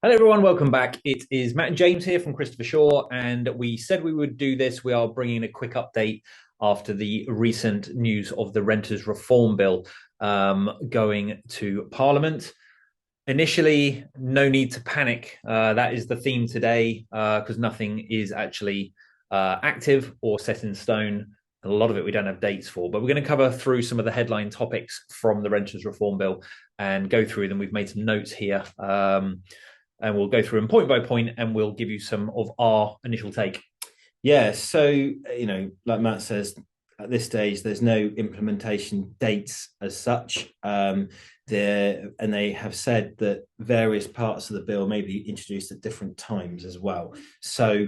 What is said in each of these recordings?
Hello, everyone. Welcome back. It is Matt and James here from Christopher Shaw, and we said we would do this. We are bringing a quick update after the recent news of the Renters Reform Bill going to Parliament. Initially, no need to panic. That is the theme today because nothing is actually active or set in stone. A lot of it we don't have dates for, but we're going to cover through some of the headline topics from the Renters Reform Bill and go through them. We've made some notes here. And we'll go through them point by point and we'll give you some of our initial take. Yeah, so like Matt says, at this stage, there's no implementation dates as such. And they have said that various parts of the bill may be introduced at different times as well. So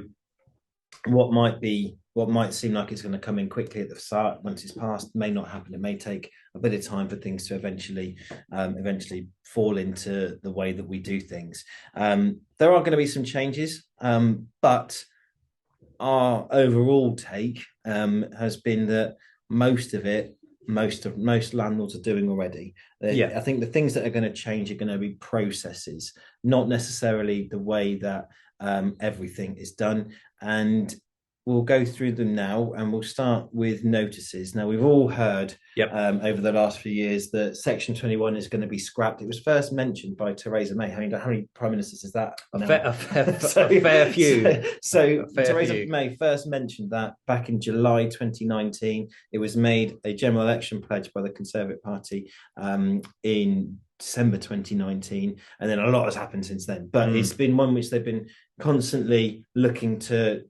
what might seem like it's going to come in quickly at the start once it's passed may not happen. It may take a bit of time for things to eventually fall into the way that we do things. There are going to be some changes, but our overall take has been that most landlords are doing already. I think the things that are going to change are going to be processes, not necessarily the way that everything is done. And we'll go through them now, and we'll start with notices. Now, we've all heard over the last few years that Section 21 is going to be scrapped. It was first mentioned by Theresa May. How many prime ministers is that? A fair few. Theresa May first mentioned that back in July 2019. It was made a general election pledge by the Conservative Party in December 2019, and then a lot has happened since then. But it's been one which they've been constantly looking to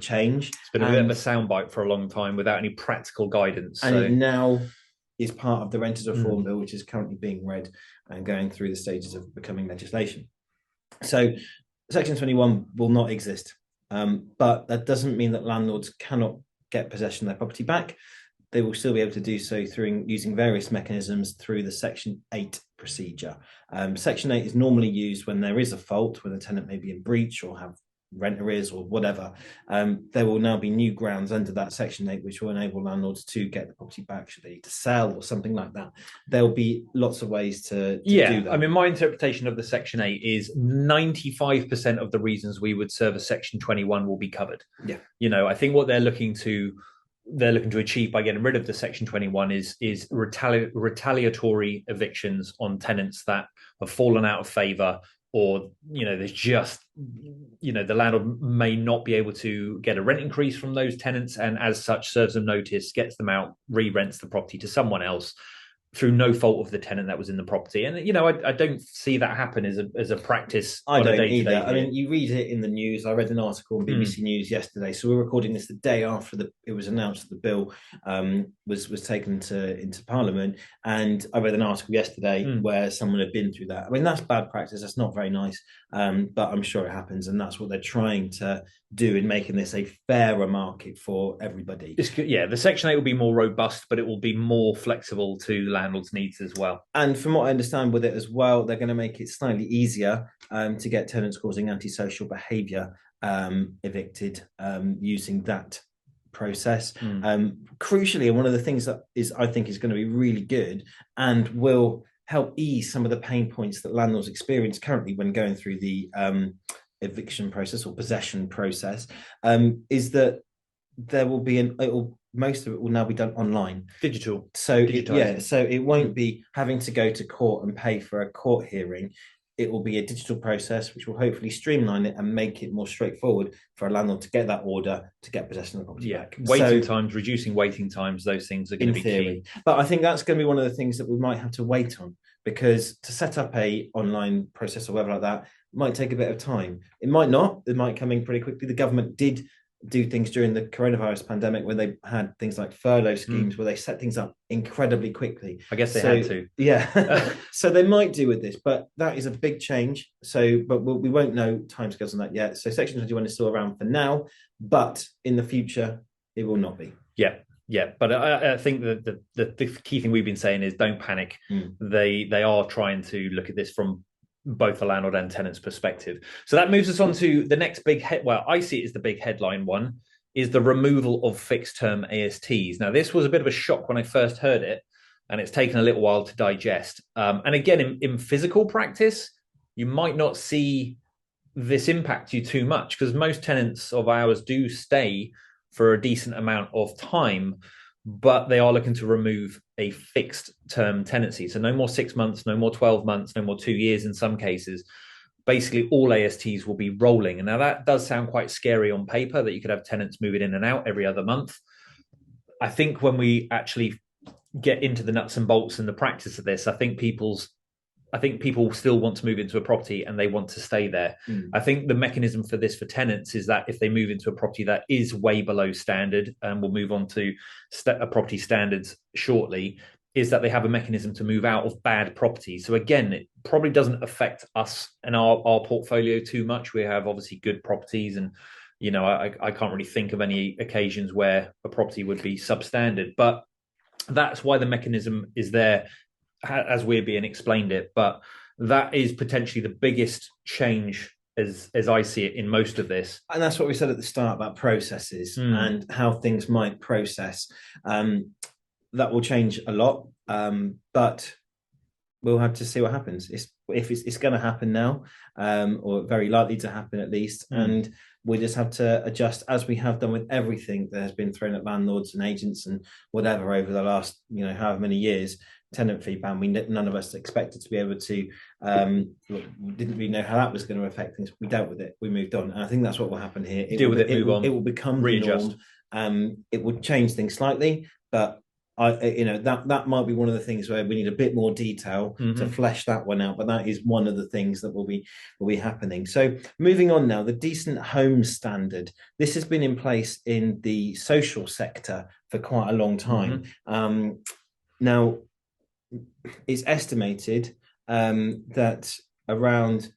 change. It's been a bit of a soundbite for a long time without any practical guidance. And it now is part of the Renters Reform Bill, which is currently being read and going through the stages of becoming legislation. So Section 21 will not exist, but that doesn't mean that landlords cannot get possession of their property back. They will still be able to do so through using various mechanisms through the Section 8 procedure. Section 8 is normally used when there is a fault, when a tenant may be in breach or have rent arrears or whatever. There will now be new grounds under that Section 8 which will enable landlords to get the property back should they need to sell or something like that. There'll be lots of ways to do that. I mean, my interpretation of the Section 8 is 95% of the reasons we would serve a Section 21 will be covered. Yeah. I think what they're looking to achieve by getting rid of the Section 21 is retaliatory evictions on tenants that have fallen out of favour, or there's just the landlord may not be able to get a rent increase from those tenants, and as such serves them notice, gets them out, re-rents the property to someone else through no fault of the tenant that was in the property. And I don't see that happen as a practice. I don't either. I mean, you read it in the news. I read an article on BBC News yesterday. So we're recording this the day after it was announced that the bill was taken into Parliament. And I read an article yesterday where someone had been through that. I mean, that's bad practice. That's not very nice. But I'm sure it happens, and that's what they're trying to do in making this a fairer market for everybody. The Section 8 will be more robust, but it will be more flexible to landlords' needs as well. And from what I understand with it as well, they're going to make it slightly easier to get tenants causing antisocial behaviour evicted using that process. Crucially, and one of the things that I think is going to be really good and will help ease some of the pain points that landlords experience currently when going through the eviction process or possession process, is that there will be most of it will now be done online, digital. So it won't be having to go to court and pay for a court hearing. It will be a digital process which will hopefully streamline it and make it more straightforward for a landlord to get that order to get possession of the property back. Reducing waiting times, those things are going to be key. But I think that's going to be one of the things that we might have to wait on, because to set up a online process or whatever like that might take a bit of time. It might not. It might come in pretty quickly. The government did do things during the coronavirus pandemic where they had things like furlough schemes where they set things up incredibly quickly. I guess they had to. Yeah. So they might do with this, but that is a big change. But we won't know timescales on that yet. So Section 21 is still around for now, but in the future, it will not be. Yeah, but I think that the key thing we've been saying is don't panic. They are trying to look at this from both the landlord and tenant's perspective. So that moves us on to the next big I see it as the big headline one, is the removal of fixed term ASTs. Now, this was a bit of a shock when I first heard it, and it's taken a little while to digest. And again, in physical practice, you might not see this impact you too much, because most tenants of ours do stay for a decent amount of time, but they are looking to remove a fixed term tenancy. So no more 6 months, no more 12 months, no more 2 years in some cases. Basically, all ASTs will be rolling. And now that does sound quite scary on paper, that you could have tenants moving in and out every other month. I think when we actually get into the nuts and bolts and the practice of this, I think people still want to move into a property and they want to stay there. I think the mechanism for this for tenants is that if they move into a property that is way below standard, and we'll move on to property standards shortly, is that they have a mechanism to move out of bad properties. So again, it probably doesn't affect us and our portfolio too much. We have obviously good properties, and I can't really think of any occasions where a property would be substandard, but that's why the mechanism is there as we're being explained it. But that is potentially the biggest change as I see it in most of this. And that's what we said at the start about processes and how things might process. That will change a lot, but we'll have to see what happens. It's going to happen now, or very likely to happen at least, and we just have to adjust, as we have done with everything that has been thrown at landlords and agents and whatever over the last, however many years. Tenant fee ban, none of us expected to be able to, we didn't really know how that was going to affect things. We dealt with it, we moved on, and I think that's what will happen here. It will become readjust. The norm. It would change things slightly, but that might be one of the things where we need a bit more detail to flesh that one out. But that is one of the things that will be happening. So moving on now, the decent home standard. This has been in place in the social sector for quite a long time. Now, it's estimated that around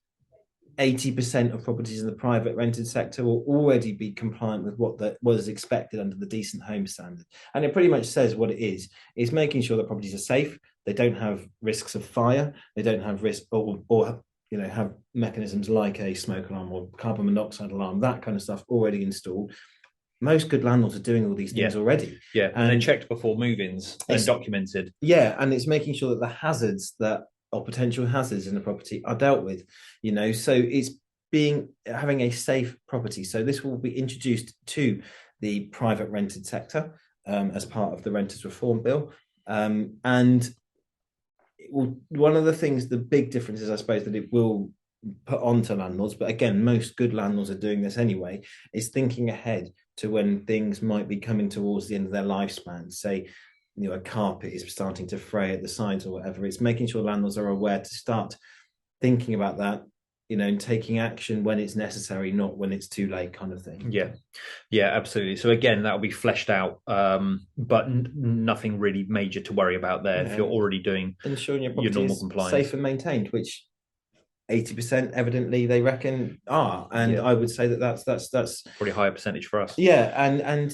80% of properties in the private rented sector will already be compliant with what was expected under the decent home standard. And it pretty much says what it is. It's making sure that properties are safe, they don't have risks of fire, they don't have risk or have mechanisms like a smoke alarm or carbon monoxide alarm, that kind of stuff already installed. Most good landlords are doing all these things already. Yeah, and they're checked before move-ins and documented. Yeah, and it's making sure that the hazards or potential hazards in the property are dealt with. So it's having a safe property. So this will be introduced to the private rented sector as part of the Renters Reform Bill, and one of the things, the big difference is, I suppose, that it will put onto landlords, but again, most good landlords are doing this anyway, is thinking ahead to when things might be coming towards the end of their lifespan. Say, a carpet is starting to fray at the sides or whatever. It's making sure landlords are aware to start thinking about that, and taking action when it's necessary, not when it's too late, kind of thing. Yeah, absolutely. So again, that'll be fleshed out, but nothing really major to worry about there. If you're already doing ensuring your normal compliance, safe and maintained, which 80% evidently they reckon are, and I would say that's probably a higher percentage for us. Yeah, and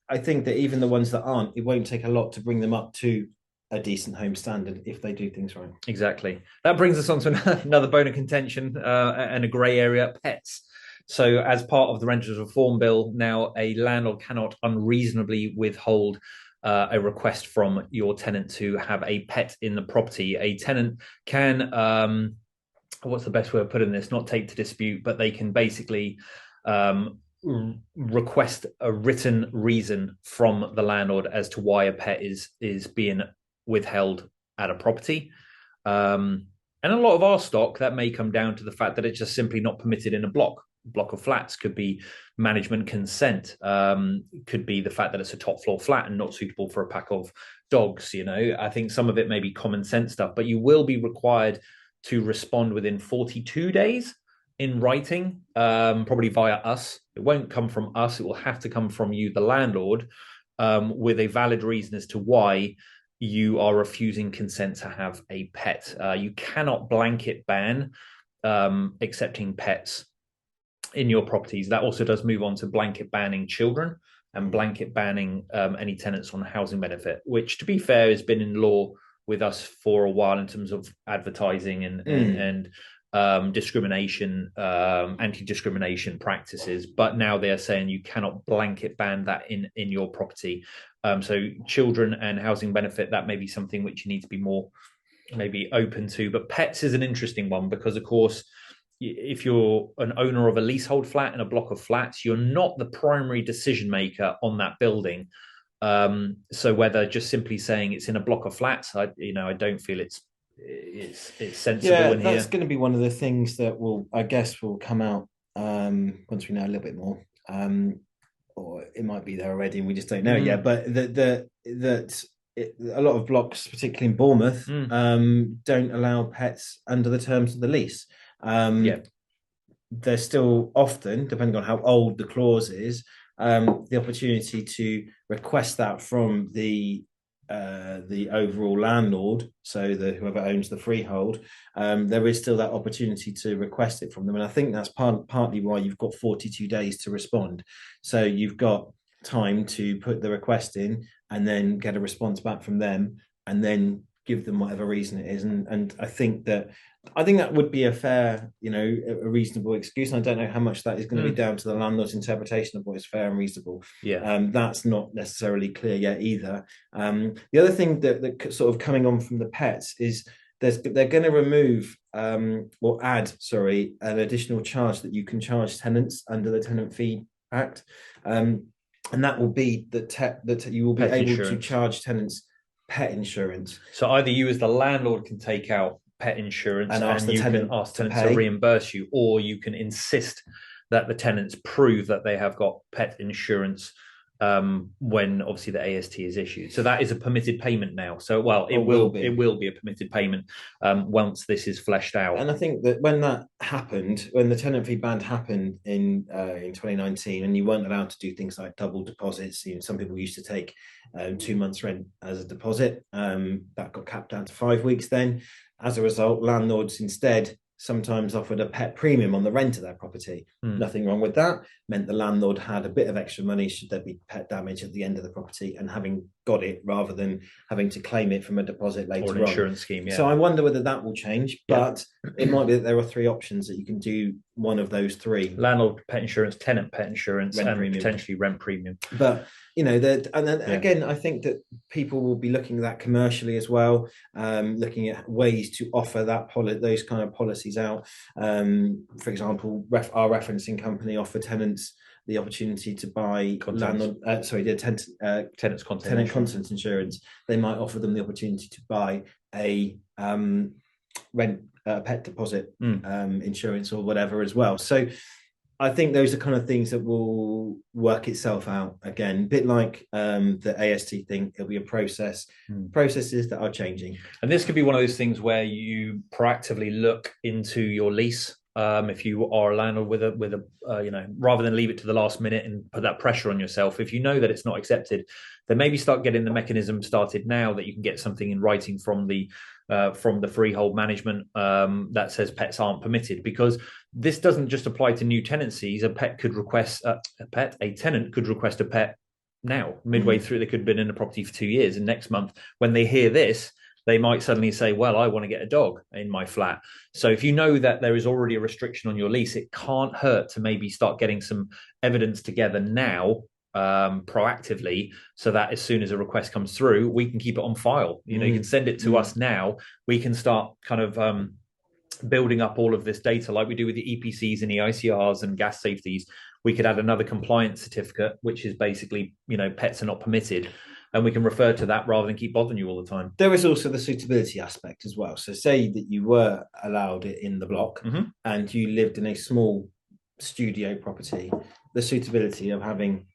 I think that even the ones that aren't, it won't take a lot to bring them up to a decent home standard if they do things right. Exactly. That brings us on to another bone of contention and a grey area: pets. So as part of the Renters Reform Bill, now a landlord cannot unreasonably withhold a request from your tenant to have a pet in the property. A tenant can what's the best way of putting this? Not take to dispute, but they can basically request a written reason from the landlord as to why a pet is being withheld at a property. And a lot of our stock, that may come down to the fact that it's just simply not permitted in a block of flats. Could be management consent, could be the fact that it's a top floor flat and not suitable for a pack of dogs. I think some of it may be common sense stuff, but you will be required to respond within 42 days in writing, probably via us. It won't come from us. It will have to come from you, the landlord, with a valid reason as to why you are refusing consent to have a pet. You cannot blanket ban accepting pets in your properties. That also does move on to blanket banning children and blanket banning any tenants on housing benefit, which, to be fair, has been in law with us for a while in terms of advertising and discrimination, anti-discrimination practices. But now they are saying you cannot blanket ban that in your property. So children and housing benefit, that may be something which you need to be more maybe open to. But pets is an interesting one because, of course, if you're an owner of a leasehold flat in a block of flats, you're not the primary decision maker on that building. So whether just simply saying it's in a block of flats, I don't feel it's sensible Yeah, in that's here. going to be one of the things that I guess, will come out once we know a little bit more. Or it might be there already, and we just don't know it yet. But a lot of blocks, particularly in Bournemouth, don't allow pets under the terms of the lease. There's still often, depending on how old the clause is, the opportunity to request that from the overall landlord, so whoever owns the freehold. There is still that opportunity to request it from them, and I think that's partly why you've got 42 days to respond. So you've got time to put the request in and then get a response back from them, and then give them whatever reason it is. And I think that would be a fair, a reasonable excuse. And I don't know how much that is going to be down to the landlord's interpretation of what is fair and reasonable. That's not necessarily clear yet either. The other thing that sort of coming on from the pets is they're going to remove or add, an additional charge that you can charge tenants under the Tenant Fee Act, and that will be that you will be able to charge tenants pet insurance. So either you as the landlord can take out pet insurance and you can ask tenants to reimburse you, or you can insist that the tenants prove that they have got pet insurance when obviously the AST is issued. So that is a permitted payment now. So it will be a permitted payment once this is fleshed out. And I think that when that happened, when the tenant fee ban happened in 2019, and you weren't allowed to do things like double deposits, some people used to take 2 months rent as a deposit. That got capped down to 5 weeks then. As a result, landlords instead sometimes offered a pet premium on the rent of their property. Nothing wrong with that. Meant the landlord had a bit of extra money should there be pet damage at the end of the property, and having got it rather than having to claim it from a deposit later on. Or an insurance scheme, So I wonder whether that will change, but it might be that there are 3 options that you can do one of those 3. Landlord pet insurance, tenant pet insurance, and potentially rent premium. But again, I think that people will be looking at that commercially as well, looking at ways to offer those kind of policies out. For example, our referencing company offer tenants the opportunity to buy tenants contents insurance. They might offer them the opportunity to buy a pet deposit insurance or whatever as well. So I think those are kind of things that will work itself out. Again, a bit like the AST thing, it'll be a processes that are changing. And this could be one of those things where you proactively look into your lease. If you are a landlord with a rather than leave it to the last minute and put that pressure on yourself, if you know that it's not accepted, then maybe start getting the mechanism started now that you can get something in writing from the freehold management that says pets aren't permitted, because this doesn't just apply to new tenancies. A tenant could request a pet now, midway through. They could have been in the property for 2 years, and next month when they hear this, they might suddenly say, well, I want to get a dog in my flat. So if you know that there is already a restriction on your lease, it can't hurt to maybe start getting some evidence together now, proactively, so that as soon as a request comes through, we can keep it on file. You can send it to us now. We can start kind of building up all of this data like we do with the EPCs and the ICRs and gas safeties. We could add another compliance certificate, which is basically, pets are not permitted. And we can refer to that rather than keep bothering you all the time. There is also the suitability aspect as well. So say that you were allowed it in the block and you lived in a small studio property, the suitability of having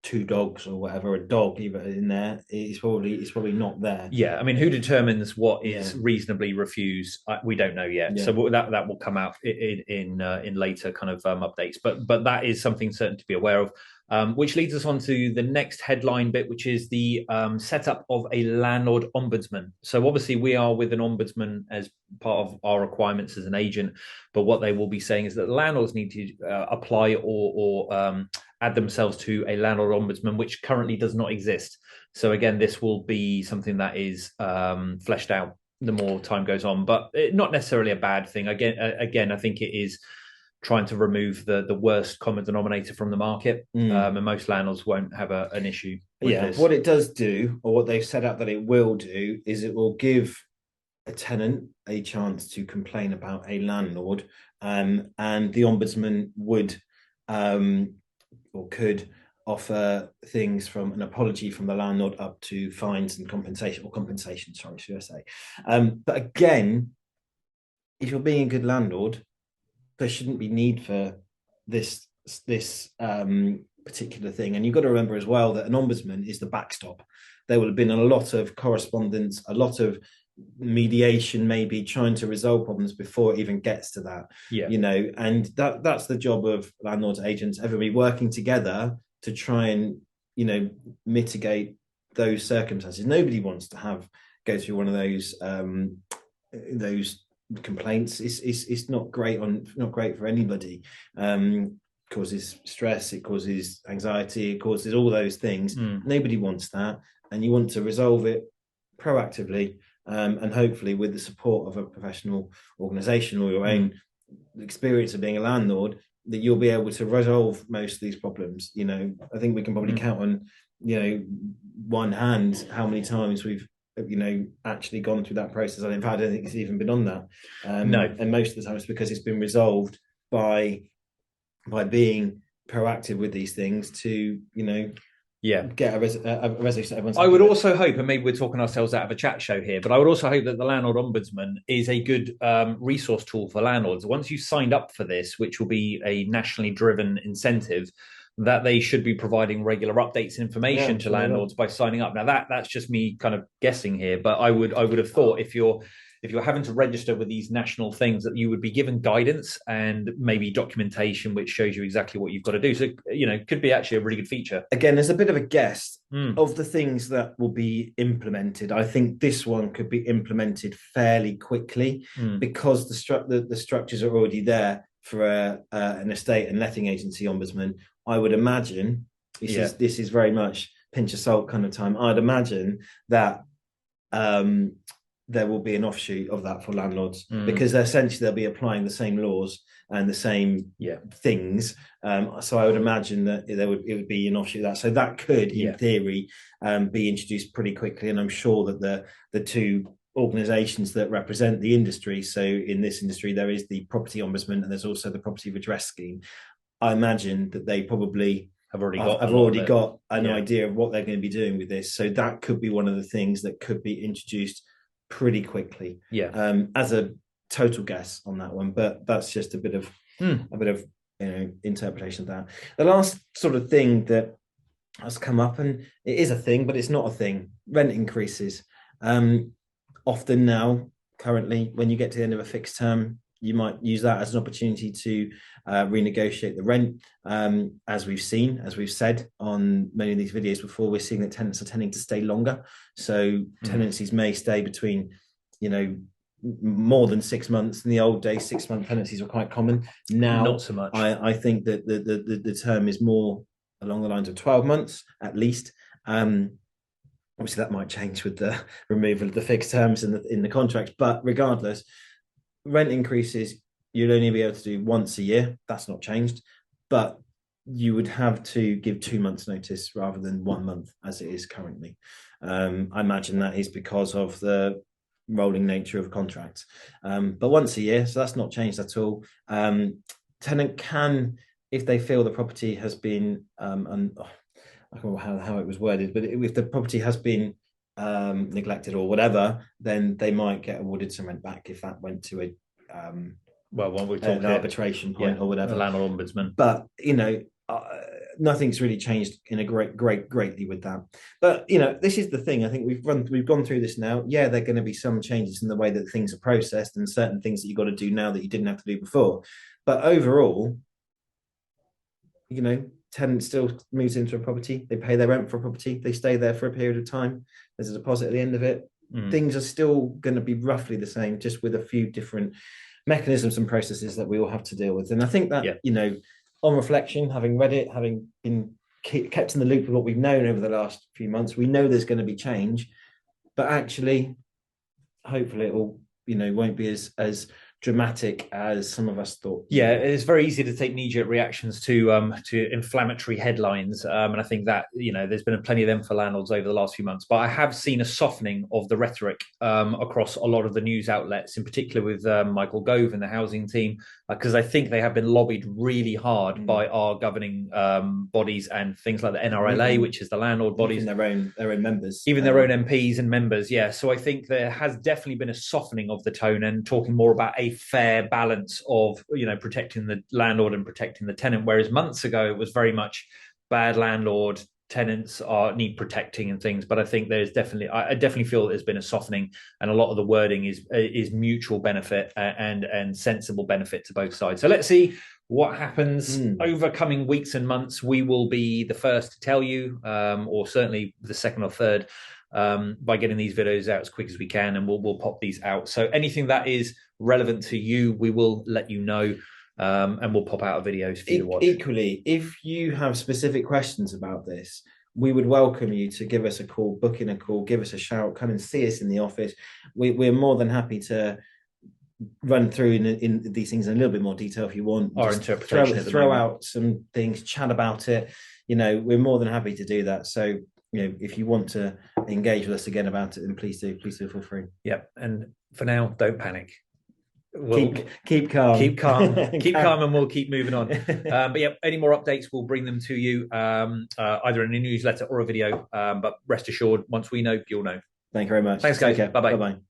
2 dogs or whatever, a dog even in there, is probably not there. Yeah, I mean, who determines what is reasonably refused? We don't know yet. So that will come out in later kind of updates. But that is something certain to be aware of. Which leads us on to the next headline bit, which is the setup of a landlord ombudsman. So obviously we are with an ombudsman as part of our requirements as an agent, but what they will be saying is that landlords need to apply or add themselves to a landlord ombudsman, which currently does not exist. So again, this will be something that is fleshed out the more time goes on, but not necessarily a bad thing. Again, I think it is trying to remove the worst common denominator from the market, and most landlords won't have an issue with this. What it does do, or what they've set out that it will do, is it will give a tenant a chance to complain about a landlord, and the ombudsman would or could offer things from an apology from the landlord up to fines and compensation, sorry, should I say. But again, if you're being a good landlord, there shouldn't be need for this particular thing. And you've got to remember as well that an ombudsman is the backstop. There will have been a lot of correspondence, a lot of mediation, maybe trying to resolve problems before it even gets to that. And that's the job of landlords, agents, everybody working together to try and mitigate those circumstances. Nobody wants to go through one of those complaints. It's not great for anybody. Causes stress, it causes anxiety, it causes all those things. Nobody wants that, and you want to resolve it proactively, and hopefully with the support of a professional organization or your own experience of being a landlord, that you'll be able to resolve most of these problems. I think we can probably count on one hand how many times we've actually gone through that process. And in fact, I don't think it's even been on that. No. And most of the time it's because it's been resolved by being proactive with these things to get a resolution. I would also hope, and maybe we're talking ourselves out of a chat show here, but I would also hope that the landlord ombudsman is a good resource tool for landlords. Once you've signed up for this, which will be a nationally driven incentive, that they should be providing regular updates and information to landlords by signing up. Now that's just me kind of guessing here, but I would have thought if you're having to register with these national things, that you would be given guidance and maybe documentation which shows you exactly what you've got to do. So, could be actually a really good feature. Again, there's a bit of a guess of the things that will be implemented. I think this one could be implemented fairly quickly because the structures are already there for an estate and letting agency ombudsman. I would imagine this is very much pinch of salt kind of time. I'd imagine that there will be an offshoot of that for landlords because essentially they'll be applying the same laws and the same things. So I would imagine that it would be an offshoot of that. So that could, in theory, be introduced pretty quickly. And I'm sure that the two organizations that represent the industry, so in this industry, there is the property ombudsman and there's also the property redress scheme. I imagine that they probably have already got an idea of what they're going to be doing with this. So that could be one of the things that could be introduced pretty quickly. As a total guess on that one, but that's just a bit of interpretation of that. The last sort of thing that has come up, and it is a thing, but it's not a thing: rent increases. Often now, currently, when you get to the end of a fixed term, you might use that as an opportunity to renegotiate the rent. As we've said on many of these videos before, we're seeing that tenants are tending to stay longer. So tenancies may stay between, more than 6 months. In the old days, 6-month tenancies were quite common. Now, not so much. I think that the term is more along the lines of 12 months at least. Obviously, that might change with the removal of the fixed terms in the contracts. But regardless, rent increases you'd only be able to do once a year. That's not changed, but you would have to give 2 months notice rather than 1 month as it is currently. I imagine that is because of the rolling nature of contracts, but once a year, so that's not changed at all. Tenant can, if they feel the property has been I don't know how it was worded, but if the property has been neglected or whatever, then they might get awarded some rent back if that went to an arbitration point or whatever. The landlord ombudsman. But nothing's really changed in a greatly with that. But this is the thing. I think we've gone through this now. Yeah, there are going to be some changes in the way that things are processed and certain things that you've got to do now that you didn't have to do before. But overall, tenant still moves into a property, they pay their rent for a property, they stay there for a period of time, there's a deposit at the end of it. Things are still going to be roughly the same, just with a few different mechanisms and processes that we all have to deal with. And I think that on reflection, having read it, having been kept in the loop of what we've known over the last few months, we know there's going to be change, but actually hopefully it will won't be as dramatic as some of us thought. Yeah, it's very easy to take knee-jerk reactions to inflammatory headlines, and I think that there's been plenty of them for landlords over the last few months. But I have seen a softening of the rhetoric across a lot of the news outlets, in particular with Michael Gove and the housing team, because I think they have been lobbied really hard by our governing bodies and things like the NRLA, which is the landlord bodies, their own members, even their own MPs and members. Yeah, so I think there has definitely been a softening of the tone and talking more about a fair balance of protecting the landlord and protecting the tenant, whereas months ago it was very much bad landlord, tenants need protecting and things. But I think I definitely feel there's been a softening, and a lot of the wording is mutual benefit and sensible benefit to both sides. So let's see what happens over coming weeks and months. We will be the first to tell you, or certainly the second or third, by getting these videos out as quick as we can, and we'll pop these out. So anything that is relevant to you, we will let you know, and we'll pop out videos for you to watch. Equally, if you have specific questions about this, we would welcome you to give us a call, book in a call, give us a shout, come and see us in the office. We're more than happy to run through in these things in a little bit more detail if you want. Our interpretation, throw out some things, chat about it. We're more than happy to do that. So if you want to engage with us again about it, then please do feel free. Yep. And for now, don't panic. Keep calm. Keep calm, and we'll keep moving on. But yeah, any more updates, we'll bring them to you, either in a newsletter or a video. But rest assured, once we know, you'll know. Thank you very much. Thanks, guys. Bye-bye. Bye-bye.